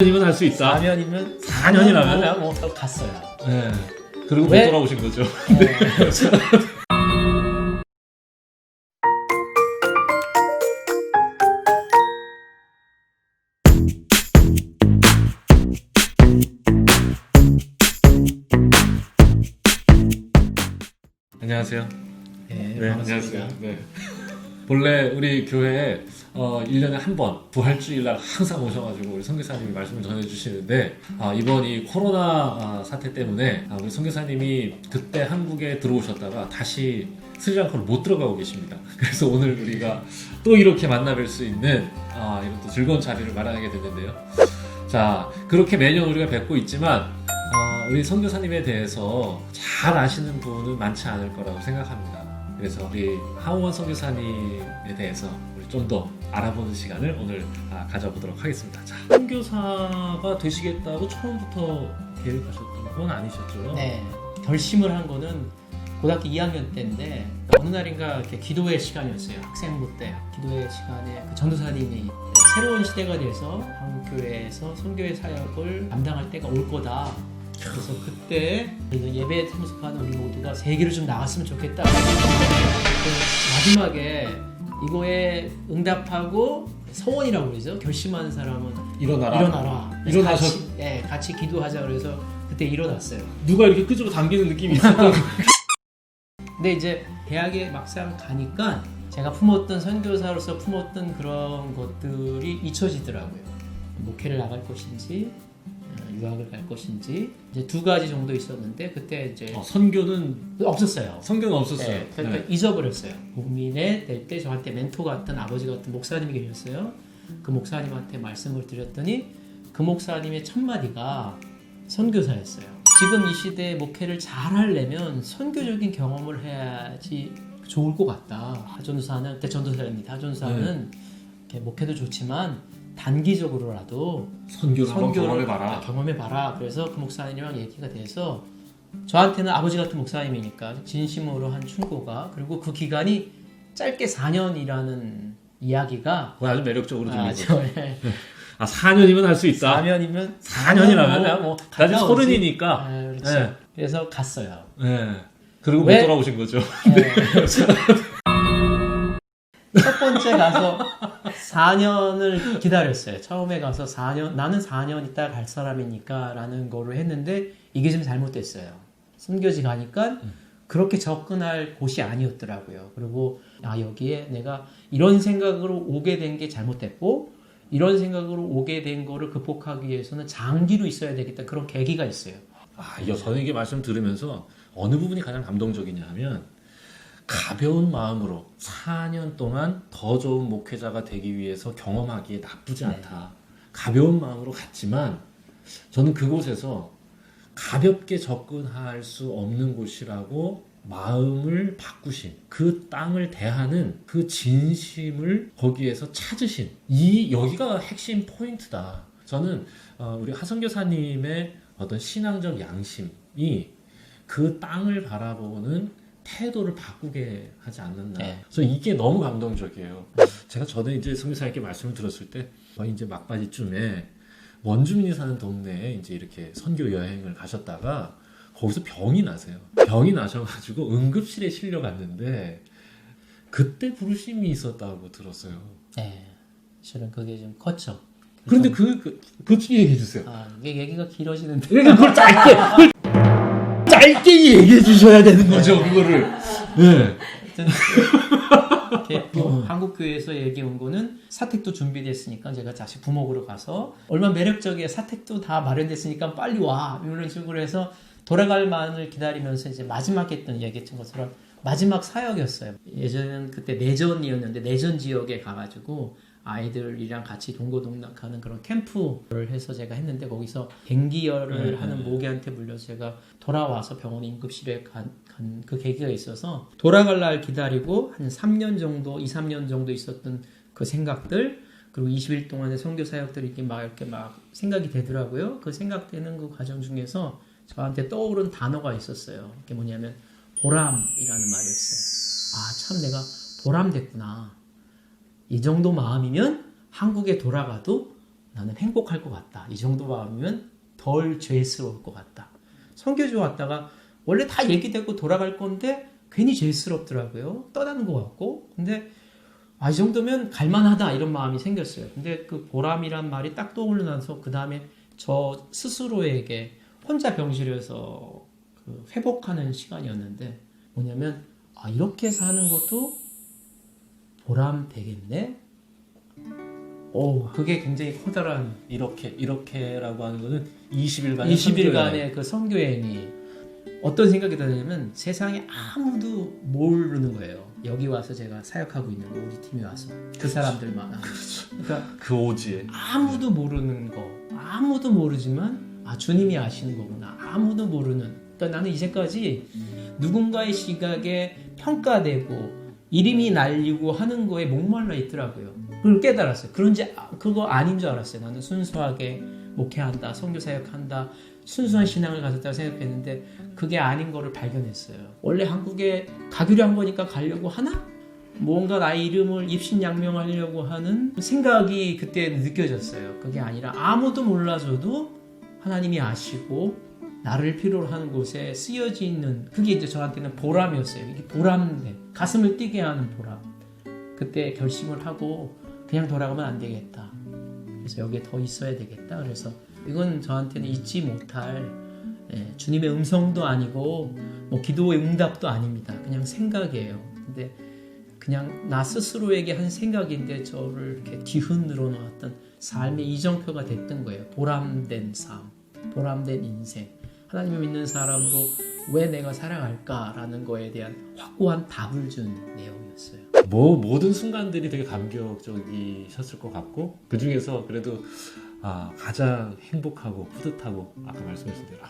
4년이면 할 수 있다. 4년이면 4년이라면 뭐 갔어요. 네. 그리고 못 왜? 돌아오신 거죠. 안녕하세요. 네, 반갑습니다. 안녕하세요. 네. 본래 우리 교회에 1년에 한 번 부활주일날 항상 오셔가지고 우리 선교사님이 말씀을 전해주시는데 이번 이 코로나 사태 때문에 우리 선교사님이 그때 한국에 들어오셨다가 다시 스리랑카로 못 들어가고 계십니다. 그래서 오늘 우리가 또 이렇게 만나뵐 수 있는 이런 또 즐거운 자리를 마련하게 됐는데요. 자, 그렇게 매년 우리가 뵙고 있지만 우리 선교사님에 대해서 잘 아시는 분은 많지 않을 거라고 생각합니다. 그래서 우리 하우원 선교사님에 대해서 우리 좀 더 알아보는 시간을 오늘 가져보도록 하겠습니다. 자, 선교사가 되시겠다고 처음부터 계획하셨던 건 아니셨죠? 네, 결심을 한 거는 고등학교 2학년 때인데 어느 날인가 이렇게 기도회 시간이었어요. 학생부 때 기도회 시간에 그 전도사님이 새로운 시대가 돼서 한국교회에서 선교회 사역을 담당할 때가 올 거다. 그래서 그때 예배에 참석하는 우리 모두가 세계로 좀 나갔으면 좋겠다. 마지막에 이거에 응답하고 서원이라고 그러죠. 결심한 사람은 일어나라. 같이 기도하자 그래서 그때 일어났어요. 누가 이렇게 끄집어 당기는 느낌이 있었던 근데 이제 대학에 막상 가니까 제가 품었던 선교사로서 품었던 그런 것들이 잊혀지더라고요. 목회를 나갈 것인지 유학을 갈 것인지 이제 두 가지 정도 있었는데 그때 이제 선교는 없었어요. 없었어요. 그러니까 잊어버렸어요. 국민회 될 때 저한테 멘토 같은 아버지 같은 목사님이 계셨어요. 그 목사님한테 말씀을 드렸더니 그 목사님의 첫 마디가 선교사였어요. 지금 이 시대에 목회를 잘 하려면 선교적인 경험을 해야지 좋을 것 같다. 하전사는 그때 전도사입니다. 하전사는 목회도 좋지만 단기적으로라도 선교를 한번 경험해봐라. 경험해봐라. 그래서 그 목사님이랑 얘기가 돼서 저한테는 아버지 같은 목사님이니까 진심으로 한 충고가 그리고 그 기간이 짧게 4년이라는 이야기가 아주 매력적으로 들리죠. 4년이면 할 수 있다. 4년이면 뭐 나중에 30이니까. 그렇죠. 네. 그래서 갔어요. 네. 그리고 못 왜? 돌아오신 거죠. 첫 번째 가서 4년을 기다렸어요. 처음에 가서 4년, 나는 4년 있다 갈 사람이니까 라는 거를 했는데 이게 좀 잘못됐어요. 선교지 가니까 그렇게 접근할 곳이 아니었더라고요. 그리고 여기에 내가 이런 생각으로 오게 된 게 잘못됐고 이런 생각으로 오게 된 거를 극복하기 위해서는 장기로 있어야 되겠다. 그런 계기가 있어요. 저는 이게 말씀 들으면서 어느 부분이 가장 감동적이냐 하면 가벼운 마음으로 4년 동안 더 좋은 목회자가 되기 위해서 경험하기에 나쁘지 않다. 가벼운 마음으로 갔지만 저는 그곳에서 가볍게 접근할 수 없는 곳이라고 마음을 바꾸신 그 땅을 대하는 그 진심을 거기에서 찾으신 여기가 핵심 포인트다. 저는 우리 하선교사님의 어떤 신앙적 양심이 그 땅을 바라보는 태도를 바꾸게 하지 않는다. 그래서 이게 너무 감동적이에요. 제가 전에 이제 선교사님께 말씀을 들었을 때 이제 막바지쯤에 원주민이 사는 동네에 이제 이렇게 선교 여행을 가셨다가 거기서 병이 나세요. 병이 나셔가지고 응급실에 실려갔는데 그때 부르심이 있었다고 들었어요. 네, 실은 그게 좀 컸죠. 그런데 그 얘기해 주세요. 이게 얘기가 길어지는데. 그러니까 그걸 짧게 얘기해 주셔야 되는 거죠, 그거를. 네. 한국교회에서 얘기 온 거는 사택도 준비됐으니까 제가 다시 부목으로 가서 얼마나 매력적이에요. 사택도 다 마련됐으니까 빨리 와. 이런 식으로 해서 돌아갈 만을 기다리면서 이제 마지막 했던 얘기했던 것처럼 마지막 사역이었어요. 예전에는 그때 내전이었는데 내전 지역에 가가지고 아이들이랑 같이 동고동락하는 그런 캠프를 해서 제가 했는데 거기서 갱기열을 하는 모기한테 물려서 제가 돌아와서 병원 응급실에 간 그 계기가 있어서 돌아갈 날 기다리고 한 3년 정도, 2, 3년 정도 있었던 그 생각들 그리고 20일 동안의 선교 사역들이 이렇게 막 생각이 되더라고요. 그 생각되는 그 과정 중에서 저한테 떠오른 단어가 있었어요. 그게 뭐냐면 보람이라는 말이었어요. 참 내가 보람됐구나. 이 정도 마음이면 한국에 돌아가도 나는 행복할 것 같다. 이 정도 마음이면 덜 죄스러울 것 같다. 선교지에 왔다가 원래 다 얘기되고 돌아갈 건데 괜히 죄스럽더라고요. 떠나는 것 같고. 근데 이 정도면 갈만하다 이런 마음이 생겼어요. 근데 그 보람이란 말이 딱 떠올라서 그 다음에 저 스스로에게 혼자 병실에서 그 회복하는 시간이었는데 뭐냐면 이렇게 사는 것도 보람 되겠네. 그게 굉장히 커다란 이렇게라고 하는 거는 20일간의 20일간의 그 선교행이 어떤 생각이 드냐면 세상에 아무도 모르는 거예요. 여기 와서 제가 사역하고 있는 거 우리 팀이 와서 그 사람들만 그러니까 그 오지에 아무도 모르는 거 아무도 모르지만 주님이 아시는 거구나. 아무도 모르는. 그러니까 나는 이제까지 누군가의 시각에 평가되고 이름이 날리고 하는 거에 목말라 있더라고요. 그걸 깨달았어요. 그거 아닌 줄 알았어요. 나는 순수하게 목회한다, 선교 사역한다, 순수한 신앙을 가졌다고 생각했는데 그게 아닌 거를 발견했어요. 원래 한국에 가기로 한 거니까 가려고 하나? 뭔가 나의 이름을 입신양명하려고 하는 생각이 그때 느껴졌어요. 그게 아니라 아무도 몰라줘도 하나님이 아시고 나를 필요로 하는 곳에 쓰여져 있는 그게 이제 저한테는 보람이었어요. 이게 보람네. 가슴을 뛰게 하는 보람. 그때 결심을 하고 그냥 돌아가면 안 되겠다. 그래서 여기에 더 있어야 되겠다. 그래서 이건 저한테는 잊지 못할 주님의 음성도 아니고 뭐 기도의 응답도 아닙니다. 그냥 생각이에요. 근데 그냥 나 스스로에게 한 생각인데 저를 이렇게 뒤흔들어 놓았던 삶의 이정표가 됐던 거예요. 보람된 삶, 보람된 인생. 하나님을 믿는 사람으로 왜 내가 살아갈까라는 거에 대한 확고한 답을 준 내용이었어요. 모든 순간들이 되게 감격적이셨을 것 같고 그 중에서 그래도 가장 행복하고 뿌듯하고 아까 말씀하신 대로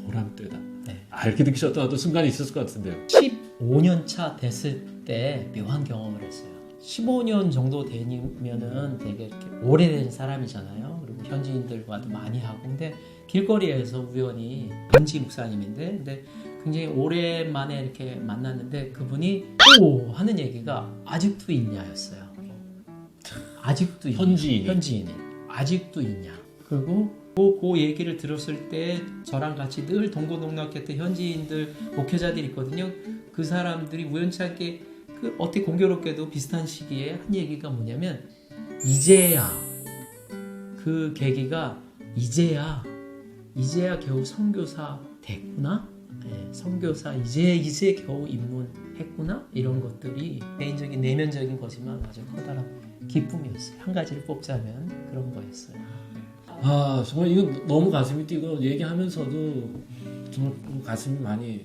보람되다. 네. 이렇게 느끼셨던 어떤 순간이 있었을 것 같은데요. 15년 차 됐을 때 묘한 경험을 했어요. 15년 정도 되면은 되게 이렇게 오래된 사람이잖아요. 그리고 현지인들과도 많이 하고. 근데 길거리에서 우연히 현지 목사님인데 근데 굉장히 오랜만에 이렇게 만났는데 그분이 하는 얘기가 아직도 있냐였어요. 아직도 있냐. 현지인이 아직도 있냐. 그리고 그 얘기를 들었을 때 저랑 같이 늘 동고동락했던 현지인들 목회자들이 있거든요. 그 사람들이 우연찮게 어떻게 공교롭게도 비슷한 시기에 한 얘기가 뭐냐면 이제야 그 계기가 이제야 겨우 선교사 됐구나. 선교사 이제 겨우 입문했구나. 이런 것들이 개인적인 내면적인 거지만 아주 커다란 기쁨이었어요. 한 가지를 뽑자면 그런 거였어요. 정말 이거 너무 가슴이 뛰고 얘기하면서도 정말 가슴이 많이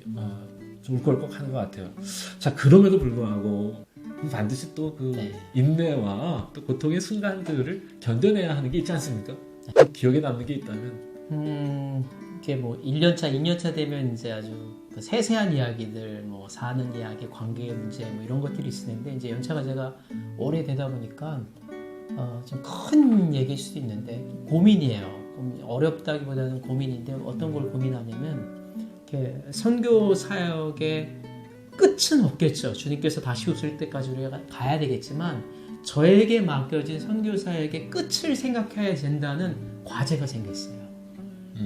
좀 울컥울컥하는 것 같아요. 자, 그럼에도 불구하고 반드시 또 그 인내와 또 고통의 순간들을 견뎌내야 하는 게 있지 않습니까? 또 기억에 남는 게 있다면 이게 뭐 1년차, 2년차 되면 이제 아주 그 세세한 이야기들, 뭐 사는 이야기, 관계의 문제, 뭐 이런 것들이 있었는데 이제 연차가 제가 오래 되다 보니까 좀 큰 얘기일 수도 있는데 고민이에요. 어렵다기보다는 고민인데 어떤 걸 고민하냐면 이렇게 선교 사역의 끝은 없겠죠. 주님께서 다시 오실 때까지 우리가 가야 되겠지만 저에게 맡겨진 선교 사역의 끝을 생각해야 된다는 과제가 생겼어요.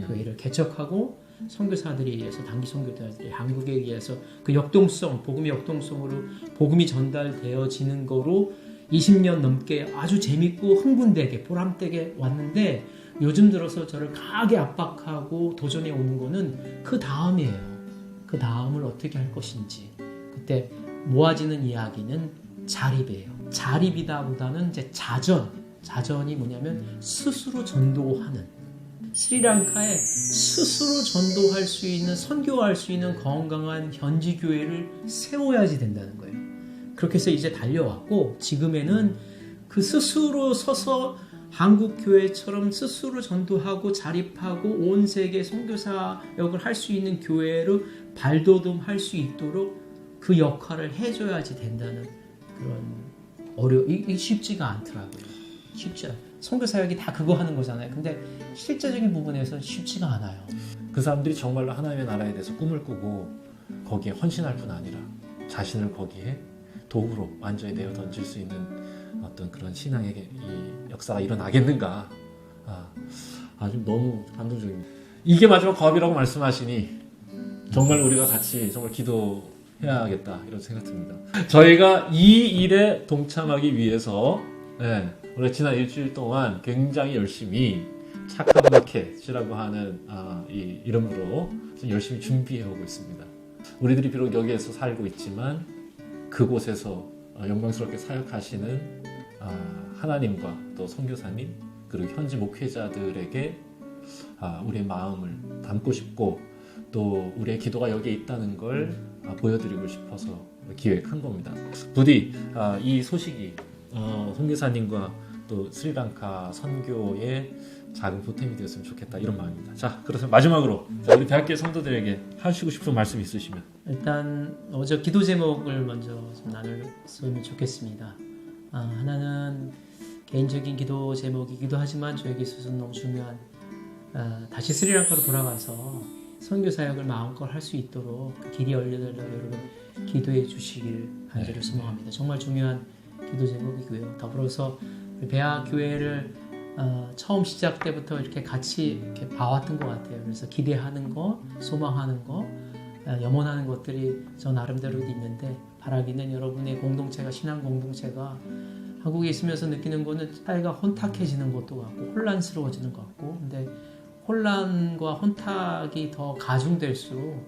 그 일을 개척하고 선교사들에 의해서 단기 선교사들이 한국에 의해서 그 역동성, 복음의 역동성으로 복음이 전달되어지는 거로 20년 넘게 아주 재밌고 흥분되게 보람되게 왔는데 요즘 들어서 저를 강하게 압박하고 도전해 오는 거는 그 다음이에요. 그 다음을 어떻게 할 것인지. 그때 모아지는 이야기는 자립이에요. 자립이다보다는 이제 자전이 뭐냐면 스스로 전도하는. 스리랑카에 스스로 전도할 수 있는, 선교할 수 있는 건강한 현지 교회를 세워야지 된다는 거예요. 그렇게 해서 이제 달려왔고 지금에는 그 스스로 서서 한국 교회처럼 스스로 전도하고 자립하고 온 세계 선교사역을 할 수 있는 교회로 발돋움할 수 있도록 그 역할을 해줘야지 된다는 그런 이게 쉽지가 않더라고요. 쉽지 않아요. 선교사역이 다 그거 하는 거잖아요. 근데 실제적인 부분에서는 쉽지가 않아요. 그 사람들이 정말로 하나님의 나라에 대해서 꿈을 꾸고 거기에 헌신할 뿐 아니라 자신을 거기에 도구로 완전히 내어 던질 수 있는 어떤 그런 신앙의 이 역사가 일어나겠는가 지금 너무 감동적입니다. 이게 마지막 거합이라고 말씀하시니 정말 우리가 같이 정말 기도해야겠다 이런 생각 듭니다. 저희가 이 일에 동참하기 위해서 우리 지난 일주일 동안 굉장히 열심히 착한 마켓이라고 하는 이 이름으로 열심히 준비해 오고 있습니다. 우리들이 비록 여기에서 살고 있지만 그곳에서 영광스럽게 사역하시는 하나님과 또 선교사님 그리고 현지 목회자들에게 우리의 마음을 담고 싶고 또 우리의 기도가 여기에 있다는 걸 보여드리고 싶어서 기획한 겁니다. 부디 이 소식이 선교사님과 또 스리랑카 선교의 작은 보탬이 되었으면 좋겠다 이런 마음입니다. 자, 그래서 마지막으로 우리 대학교 성도들에게 하시고 싶은 말씀 있으시면 일단 어제 기도 제목을 먼저 좀 나눴으면 좋겠습니다. 하나는 개인적인 기도 제목이기도 하지만 저에게 있어서는 너무 중요한 다시 스리랑카로 돌아가서 선교 사역을 마음껏 할 수 있도록 그 길이 열려달라고 여러분 기도해 주시길 간절히 소망합니다. 정말 중요한 기도 제목이고요. 더불어서 우리 배아 교회를 처음 시작 때부터 이렇게 같이 이렇게 봐왔던 것 같아요. 그래서 기대하는 거, 소망하는 거, 염원하는 것들이 저 나름대로도 있는데 바라기는 여러분의 공동체가 신앙 공동체가 한국에 있으면서 느끼는 거는 사회가 혼탁해지는 것도 같고 혼란스러워지는 것 같고 근데 혼란과 혼탁이 더 가중될수록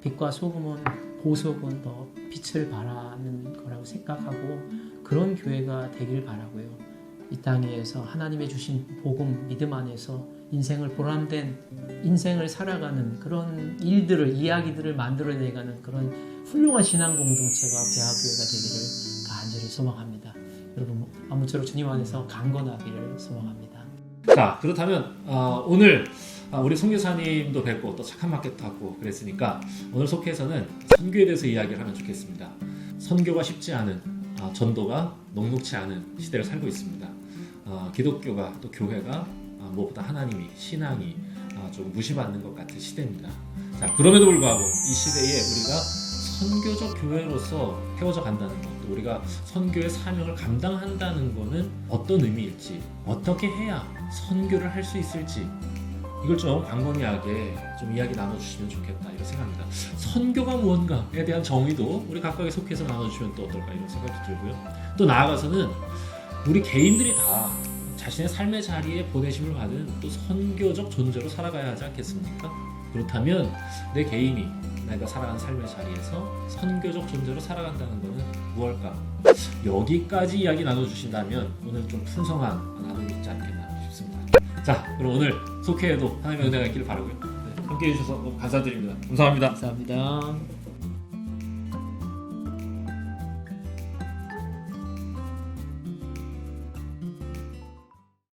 빛과 소금은 보석은 더 빛을 발하는 거라고 생각하고 그런 교회가 되길 바라고요. 이 땅에서 하나님의 주신 복음 믿음 안에서 인생을 보람된 인생을 살아가는 그런 일들을 이야기들을 만들어내가는 그런 훌륭한 신앙 공동체가 배아교회가 되기를 간절히 소망합니다. 여러분 아무쪼록 주님 안에서 강건하기를 소망합니다. 자 그렇다면 오늘 우리 선교사님도 뵙고 또 착한 마켓도 하고 그랬으니까 오늘 속해서는 선교에 대해서 이야기를 하면 좋겠습니다. 선교가 쉽지 않은 전도가 녹록치 않은 시대를 살고 있습니다. 기독교가 또 교회가 무엇보다 하나님이 신앙이 좀 무시받는 것 같은 시대입니다. 자 그럼에도 불구하고 이 시대에 우리가 선교적 교회로서 헤어져 간다는 것, 또 우리가 선교의 사명을 감당한다는 것은 어떤 의미일지, 어떻게 해야 선교를 할 수 있을지 이걸 좀 광범위하게 좀 이야기 나눠주시면 좋겠다 이런 생각입니다. 선교가 무언가에 대한 정의도 우리 각각의 속해서 나눠주시면 또 어떨까 이런 생각도 들고요. 또 나아가서는 우리 개인들이 다 자신의 삶의 자리에 보내심을 받은 또 선교적 존재로 살아가야 하지 않겠습니까? 그렇다면 내 개인이 내가 살아가는 삶의 자리에서 선교적 존재로 살아간다는 것은 무엇일까? 여기까지 이야기 나눠주신다면 오늘 좀 풍성한 나눔이 있지 않겠나 싶습니다. 자, 그럼 오늘 속회에도 하나님의 은혜가 있기를 바라고요. 함께해 주셔서 감사드립니다. 감사합니다. 감사합니다.